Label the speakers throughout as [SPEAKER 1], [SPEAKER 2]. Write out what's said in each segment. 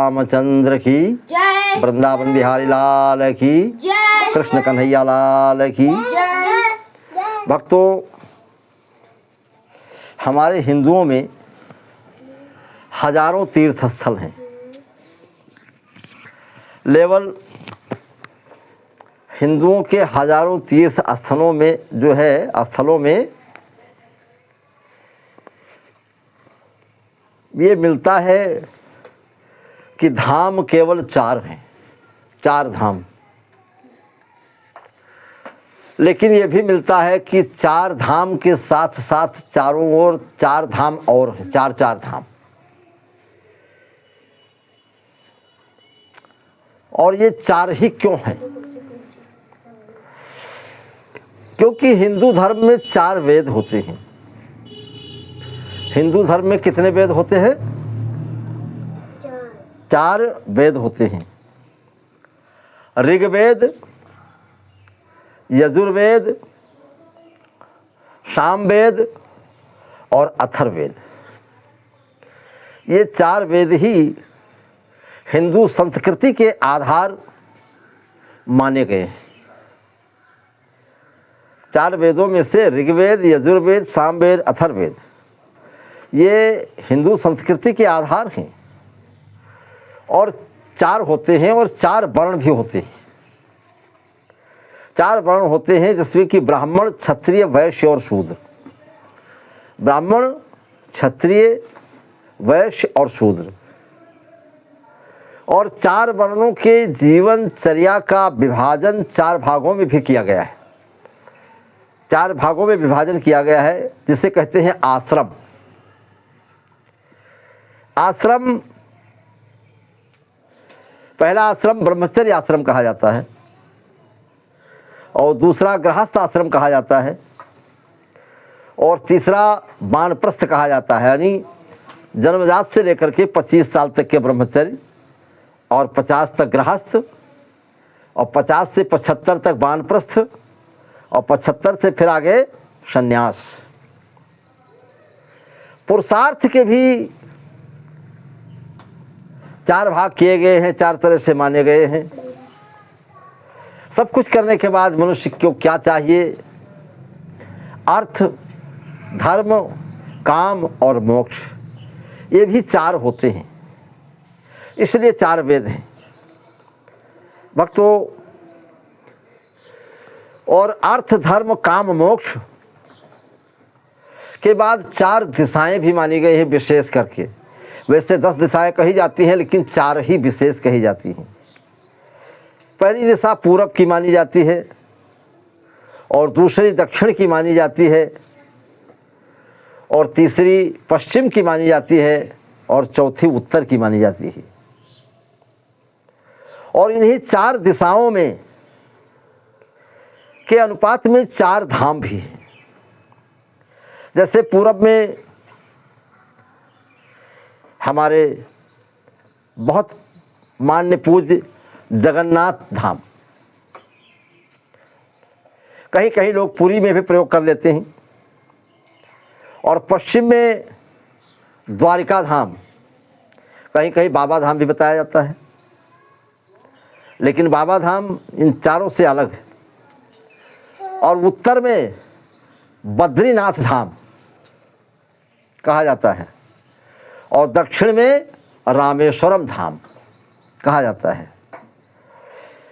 [SPEAKER 1] रामचंद्र की
[SPEAKER 2] जय।
[SPEAKER 1] वृंदावन बिहारी लाल की
[SPEAKER 2] जय।
[SPEAKER 1] कृष्ण कन्हैया लाल की
[SPEAKER 2] जय।
[SPEAKER 1] भक्तों, हमारे हिंदुओं में हजारों तीर्थ स्थल हैं। लेवल हिंदुओं के हजारों तीर्थ स्थलों में जो है स्थलों में ये मिलता है कि धाम केवल 4 हैं, 4 धाम। लेकिन ये भी मिलता है कि 4 धाम के साथ साथ चारों ओर 4 धाम और हैं, 4 धाम। और ये 4 ही क्यों हैं? क्योंकि हिंदू धर्म में 4 वेद होते हैं। हिंदू धर्म में कितने वेद होते हैं? 4 वेद होते हैं। ऋग्वेद, यजुर्वेद, सामवेद और अथर्ववेद। ये 4 वेद ही हिंदू संस्कृति के आधार माने गए हैं। 4 वेदों में से ऋग्वेद, यजुर्वेद, सामवेद, अथर्ववेद ये हिंदू संस्कृति के आधार हैं। और 4 होते हैं और 4 वर्ण भी होते हैं। 4 वर्ण होते हैं जिसमें कि ब्राह्मण, क्षत्रिय, वैश्य और शूद्र। ब्राह्मण, क्षत्रिय, वैश्य और शूद्र। और 4 वर्णों के जीवनचर्या का विभाजन 4 भागों में भी किया गया है। 4 भागों में विभाजन किया गया है जिसे कहते हैं आश्रम। आश्रम, पहला आश्रम ब्रह्मचर्य आश्रम कहा जाता है और दूसरा गृहस्थ आश्रम कहा जाता है और तीसरा वानप्रस्थ कहा जाता है। यानी जन्मजात से लेकर के 25 साल तक के ब्रह्मचर्य और 50 तक गृहस्थ और 50 से 75 तक वानप्रस्थ और 75 से फिर आगे संन्यास। पुरुषार्थ के भी 4 भाग किए गए हैं, 4 तरह से माने गए हैं। सब कुछ करने के बाद मनुष्य को क्या चाहिए? अर्थ, धर्म, काम और मोक्ष, ये भी 4 होते हैं। इसलिए 4 वेद हैं भक्तों। और अर्थ, धर्म, काम, मोक्ष के बाद 4 दिशाएं भी मानी गई हैं विशेष करके। वैसे 10 दिशाएं कही जाती हैं लेकिन 4 ही विशेष कही जाती हैं। पहली दिशा पूरब की मानी जाती है और दूसरी दक्षिण की मानी जाती है और तीसरी पश्चिम की मानी जाती है और चौथी उत्तर की मानी जाती है। और इन्हीं 4 दिशाओं में के अनुपात में 4 धाम भी हैं। जैसे पूरब में हमारे बहुत मान्य पूज्य जगन्नाथ धाम, कहीं कहीं लोग पुरी में भी प्रयोग कर लेते हैं। और पश्चिम में द्वारिका धाम, कहीं कहीं बाबा धाम भी बताया जाता है, लेकिन बाबा धाम इन 4 से अलग है। और उत्तर में बद्रीनाथ धाम कहा जाता है और दक्षिण में रामेश्वरम धाम कहा जाता है।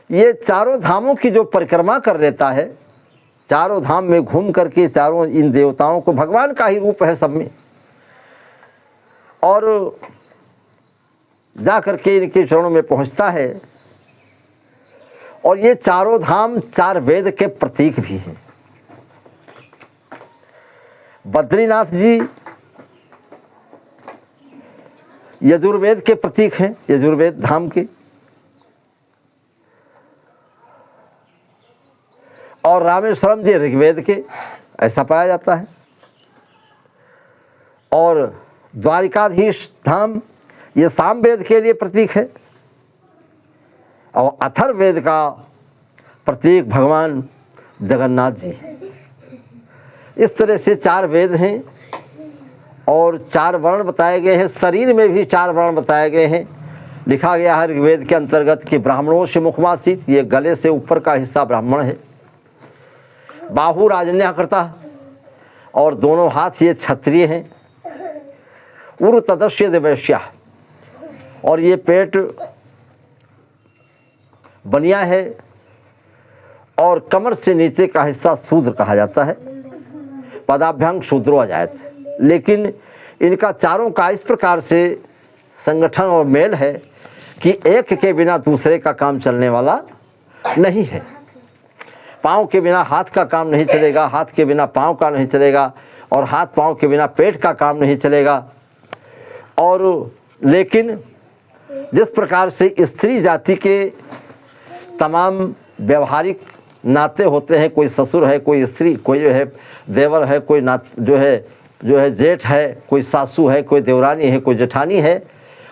[SPEAKER 1] ये 4 धामों की जो परिक्रमा कर लेता है, 4 धाम में घूम करके 4 इन देवताओं को, भगवान का ही रूप है सब में, और जा करके इनके चरणों में पहुंचता है। और ये 4 धाम 4 वेद के प्रतीक भी हैं। बद्रीनाथ जी यजुर्वेद के प्रतीक हैं, यजुर्वेद धाम के। और रामेश्वरम जी ऋग्वेद के, ऐसा पाया जाता है। और द्वारिकाधीश धाम ये सामवेद के लिए प्रतीक है और अथर्ववेद का प्रतीक भगवान जगन्नाथ जी। इस तरह से 4 वेद हैं और 4 वर्ण बताए गए हैं। शरीर में भी 4 वर्ण बताए गए हैं लिखा गया है ऋग्वेद के अंतर्गत कि ब्राह्मणों से मुखमासीत, ये गले से ऊपर का हिस्सा ब्राह्मण है। बाहु राजन्याकृता, और दोनों हाथ ये क्षत्रिय हैं। उर तदस्य देवैश्या, और ये पेट बनिया है, और कमर से नीचे का हिस्सा शूद्र कहा जाता है। पदाभ्यंग शूद्रो अजायत, लेकिन इनका चारों का इस प्रकार से संगठन और मेल है कि एक के बिना दूसरे का काम चलने वाला नहीं है। पाँव के बिना हाथ का काम नहीं चलेगा, हाथ के बिना पाँव का नहीं चलेगा, और हाथ पाँव के बिना पेट का काम नहीं चलेगा। और लेकिन जिस प्रकार से स्त्री जाति के तमाम व्यवहारिक नाते होते हैं, कोई ससुर है, कोई स्त्री, कोई जो है देवर है, कोई जो है जेठ है, कोई सासू है, कोई देवरानी है, कोई जेठानी है,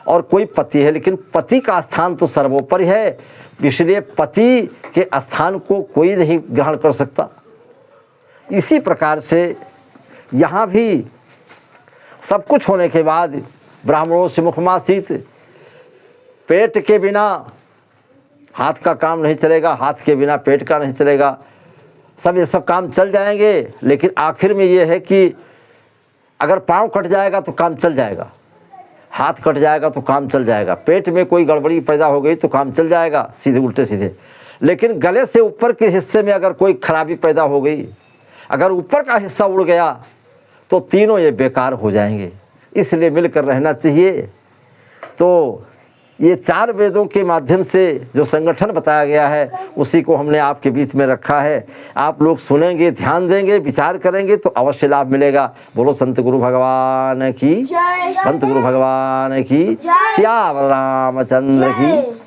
[SPEAKER 1] और कोई पति है, लेकिन पति का स्थान तो सर्वोपरि है, इसलिए पति के स्थान को कोई नहीं ग्रहण कर सकता। इसी प्रकार से यहाँ भी सब कुछ होने के बाद ब्राह्मणों से मुखमासीत, पेट के बिना हाथ का काम नहीं चलेगा, हाथ के बिना पेट का नहीं चलेगा, ये सब काम चल जाएंगे, लेकिन आखिर में ये है कि अगर पाँव कट जाएगा तो काम चल जाएगा, हाथ कट जाएगा तो काम चल जाएगा, पेट में कोई गड़बड़ी पैदा हो गई तो काम चल जाएगा, सीधे उल्टे सीधे। लेकिन गले से ऊपर के हिस्से में अगर कोई खराबी पैदा हो गई, अगर ऊपर का हिस्सा उड़ गया तो तीनों ये बेकार हो जाएंगे। इसलिए मिलकर रहना चाहिए। तो ये 4 वेदों के माध्यम से जो संगठन बताया गया है उसी को हमने आपके बीच में रखा है। आप लोग सुनेंगे, ध्यान देंगे, विचार करेंगे तो अवश्य लाभ मिलेगा। बोलो संत गुरु भगवान की, संत गुरु भगवान की, सियावर रामचंद्र की।